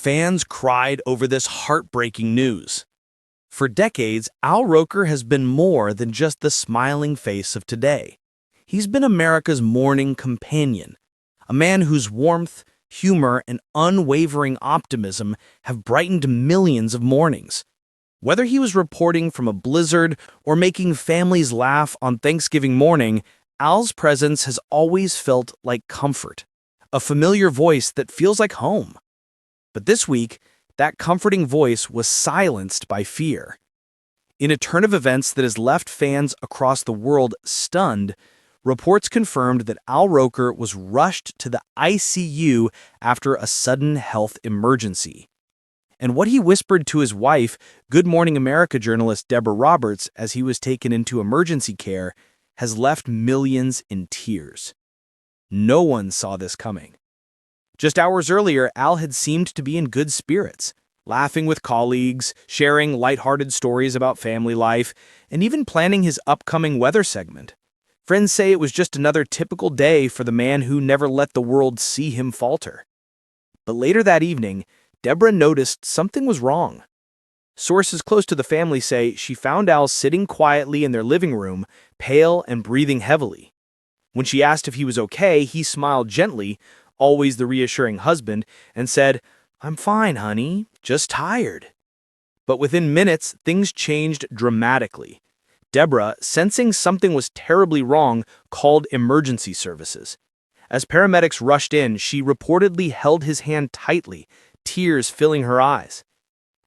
fans cried over this heartbreaking news. For decades, Al Roker has been more than just the smiling face of today. He's been America's mourning companion, a man whose warmth, humor, and unwavering optimism have brightened millions of mornings. Whether he was reporting from a blizzard or making families laugh on Thanksgiving morning, Al's presence has always felt like comfort, a familiar voice that feels like home. But this week, that comforting voice was silenced by fear. In a turn of events that has left fans across the world stunned, reports confirmed that Al Roker was rushed to the ICU after a sudden health emergency. And what he whispered to his wife, Good Morning America journalist Deborah Roberts, as he was taken into emergency care, has left millions in tears. No one saw this coming. Just hours earlier, Al had seemed to be in good spirits, laughing with colleagues, sharing lighthearted stories about family life, and even planning his upcoming weather segment. Friends say it was just another typical day for the man who never let the world see him falter. But later that evening, Deborah noticed something was wrong. Sources close to the family say she found Al sitting quietly in their living room, pale and breathing heavily. When she asked if he was okay, he smiled gently, always the reassuring husband, and said, "I'm fine, honey, just tired." But within minutes, things changed dramatically. Deborah, sensing something was terribly wrong, called emergency services. As paramedics rushed in, she reportedly held his hand tightly, tears filling her eyes.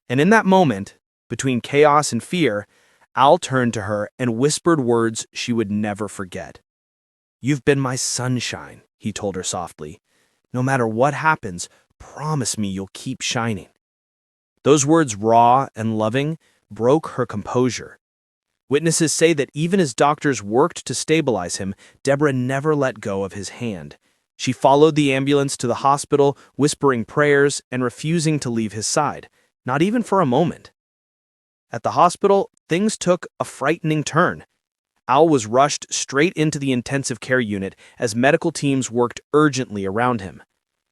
And in that moment, between chaos and fear, Al turned to her and whispered words she would never forget. "You've been my sunshine," he told her softly. "No matter what happens, promise me you'll keep shining." Those words, raw and loving, broke her composure. Witnesses say that even as doctors worked to stabilize him, Deborah never let go of his hand. She followed the ambulance to the hospital, whispering prayers and refusing to leave his side, not even for a moment. At the hospital, things took a frightening turn. Al was rushed straight into the intensive care unit as medical teams worked urgently around him.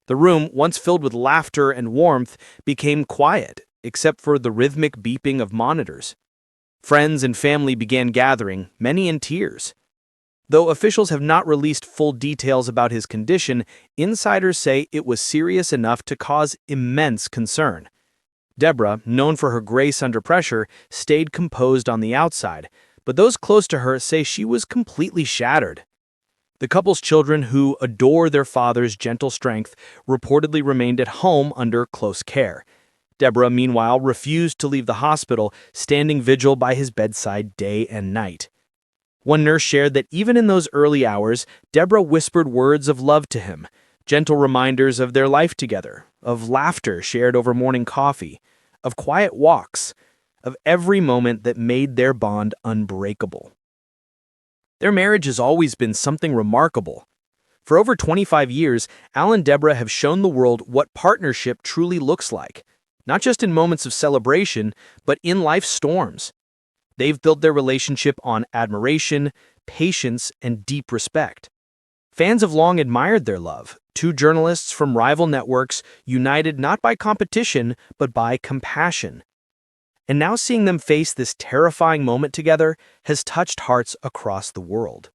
The room, once filled with laughter and warmth, became quiet, except for the rhythmic beeping of monitors. Friends and family began gathering, many in tears. Though officials have not released full details about his condition, insiders say it was serious enough to cause immense concern. Deborah, known for her grace under pressure, stayed composed on the outside, but those close to her say she was completely shattered. The couple's children, who adore their father's gentle strength, reportedly remained at home under close care. Deborah, meanwhile, refused to leave the hospital, standing vigil by his bedside day and night. One nurse shared that even in those early hours, Deborah whispered words of love to him, gentle reminders of their life together, of laughter shared over morning coffee, of quiet walks, of every moment that made their bond unbreakable. Their marriage has always been something remarkable. For over 25 years, Al and Deborah have shown the world what partnership truly looks like, not just in moments of celebration, but in life's storms. They've built their relationship on admiration, patience, and deep respect. Fans have long admired their love, two journalists from rival networks united not by competition, but by compassion. And now seeing them face this terrifying moment together has touched hearts across the world.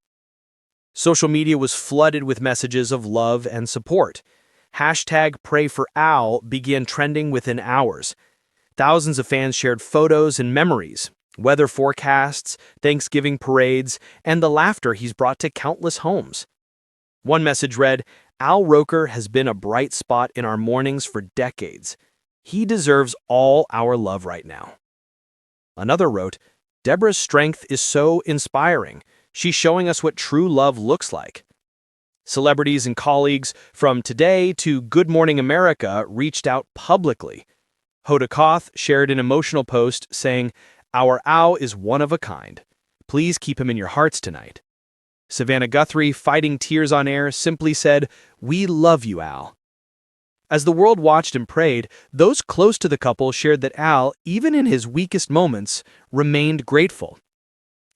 Social media was flooded with messages of love and support. #PrayForAl began trending within hours. Thousands of fans shared photos and memories, weather forecasts, Thanksgiving parades, and the laughter he's brought to countless homes. One message read, "Al Roker has been a bright spot in our mornings for decades. He deserves all our love right now." Another wrote, "Deborah's strength is so inspiring. She's showing us what true love looks like." Celebrities and colleagues from Today to Good Morning America reached out publicly. Hoda Kotb shared an emotional post saying, "Our Al is one of a kind. Please keep him in your hearts tonight." Savannah Guthrie, fighting tears on air, simply said, "We love you, Al." As the world watched and prayed, those close to the couple shared that Al, even in his weakest moments, remained grateful.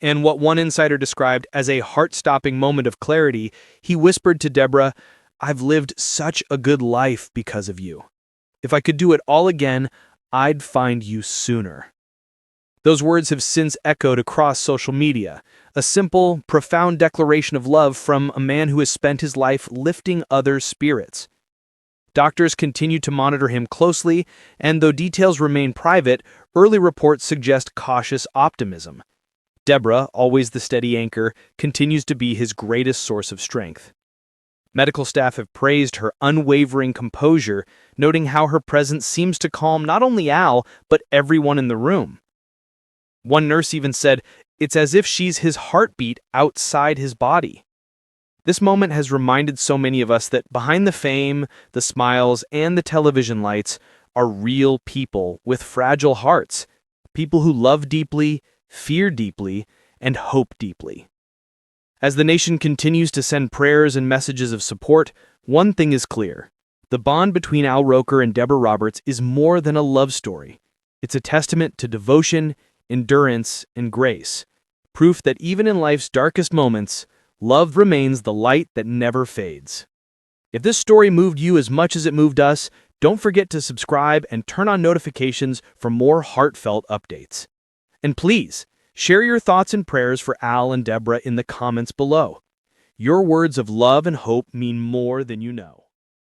In what one insider described as a heart-stopping moment of clarity, he whispered to Deborah, "I've lived such a good life because of you." If I could do it all again, I'd find you sooner." Those words have since echoed across social media, a simple, profound declaration of love from a man who has spent his life lifting others' spirits. Doctors continue to monitor him closely, and though details remain private, early reports suggest cautious optimism. Deborah, always the steady anchor, continues to be his greatest source of strength. Medical staff have praised her unwavering composure, noting how her presence seems to calm not only Al, but everyone in the room. One nurse even said, "It's as if she's his heartbeat outside his body." This moment has reminded so many of us that behind the fame, the smiles, and the television lights are real people with fragile hearts, people who love deeply, fear deeply, and hope deeply. As the nation continues to send prayers and messages of support, one thing is clear. The bond between Al Roker and Deborah Roberts is more than a love story. It's a testament to devotion, endurance, and grace, proof that even in life's darkest moments, love remains the light that never fades. If this story moved you as much as it moved us, don't forget to subscribe and turn on notifications for more heartfelt updates. And please, share your thoughts and prayers for Al and Deborah in the comments below. Your words of love and hope mean more than you know.